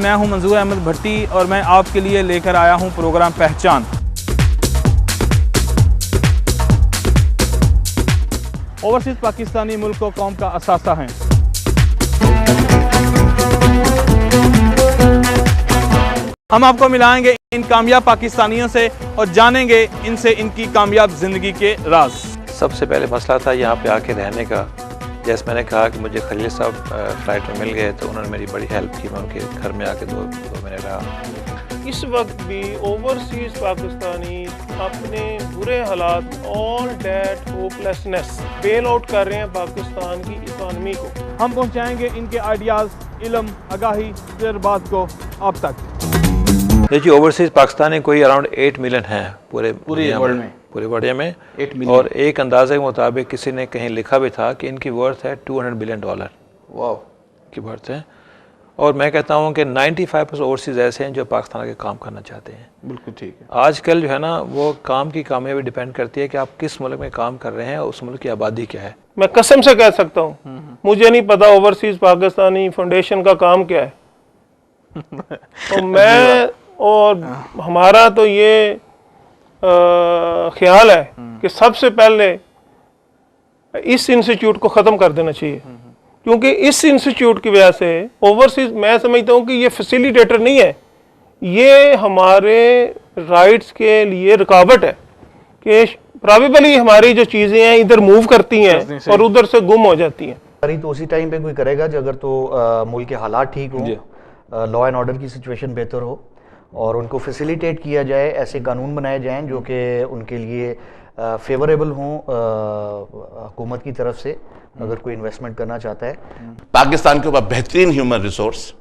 میں ہوں منظور احمد بھٹی اور میں آپ کے لیے لے کر آیا ہوں پروگرام پہچان۔ اوورسیز پاکستانی ملک و قوم کا اثاثہ ہیں۔ ہم آپ کو ملائیں گے ان کامیاب پاکستانیوں سے اور جانیں گے ان سے ان کی کامیاب زندگی کے راز۔ سب سے پہلے مسئلہ تھا یہاں پہ آ کے رہنے کا۔ جیسے میں نے کہا کہ مجھے خلیل صاحب فلائٹ میں مل گئے تو انہوں نے میری بڑی ہیلپ کی، میں ان کے گھر میں آ کے دو مہینے رہا۔ اس وقت بھی اوورسیز پاکستانی اپنے برے حالات آل ڈیٹ ہوپلیسنس بیل آؤٹ کر رہے ہیں پاکستان کی اکانومی کو۔ ہم پہنچائیں گے ان کے آئیڈیاز، علم، آگاہی، تجربات کو آپ تک۔ دیکھیے اوورسیز پاکستانی کوئی اراؤنڈ 8 ملین ہیں پورے ورلڈ میں، پورے ورلڈ میں 8 ملین، اور ایک اندازے کے مطابق کسی نے کہیں لکھا بھی تھا کہ ان کی ورتھ ہے $200 بلین۔ واو کی ورتھ ہے۔ اور میں کہتا ہوں کہ 95% اوورسیز ایسے ہیں جو پاکستان کے کام کرنا چاہتے ہیں۔ بالکل ٹھیک ہے۔ آج کل جو ہے نا وہ کام کی کامیابی ڈیپینڈ کرتی ہے کہ آپ کس ملک میں کام کر رہے ہیں اور اس ملک کی آبادی کیا ہے۔ میں قسم سے کہہ سکتا ہوں مجھے نہیں پتا اوورسیز پاکستانی فاؤنڈیشن کا کام کیا ہے، تو میں اور ہمارا تو یہ خیال ہے کہ سب سے پہلے اس انسٹیٹیوٹ کو ختم کر دینا چاہیے، کیونکہ اس انسٹیٹیوٹ کی وجہ سے اوورسیز، میں سمجھتا ہوں کہ یہ فیسیلیٹیٹر نہیں ہے، یہ ہمارے رائٹس کے لیے رکاوٹ ہے کہ پرابیبلی ہماری جو چیزیں ہیں ادھر موو کرتی ہیں اور ادھر سے گم ہو جاتی ہیں۔ تو اسی ٹائم پہ کوئی کرے گا اگر تو ملک کے حالات ٹھیک ہوں، لا اینڈ آرڈر کی سچویشن بہتر ہو اور ان کو فیسیلیٹیٹ کیا جائے، ایسے قانون بنائے جائیں جو کہ ان کے لیے فیوریبل ہوں حکومت کی طرف سے اگر کوئی انویسٹمنٹ کرنا چاہتا ہے۔ پاکستان کے پاس بہترین ہیومن ریسورس،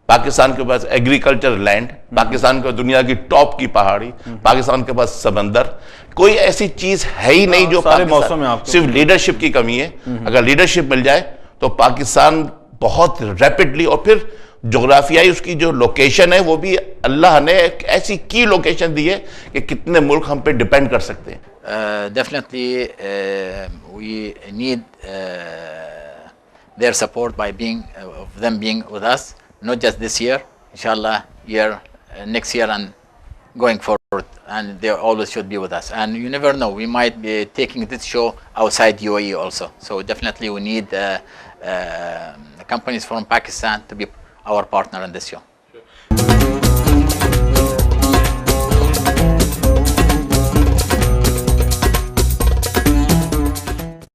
پاکستان کے پاس ایگریکلچر لینڈ، پاکستان کے دنیا کی ٹاپ کی پہاڑی، پاکستان کے پاس سمندر، کوئی ایسی چیز ہے ہی نہیں جو صرف لیڈرشپ کی کمی ہے۔ اگر لیڈرشپ مل جائے تو پاکستان بہت ریپڈلی، اور پھر جغرافیائی اس کی جو لوکیشن ہے وہ بھی اللہ نے ایک ایسی کی لوکیشن دی ہے کہ کتنے ملک ہم پہ ڈیپینڈ کر سکتے ہیں۔ Definitely we need their support by them being with us, not just this year, inshallah, next year and going forward, and they always should be with us. And you never know, we might be taking this show outside UAE also. So definitely we need companies from Pakistan to be our partner in this show.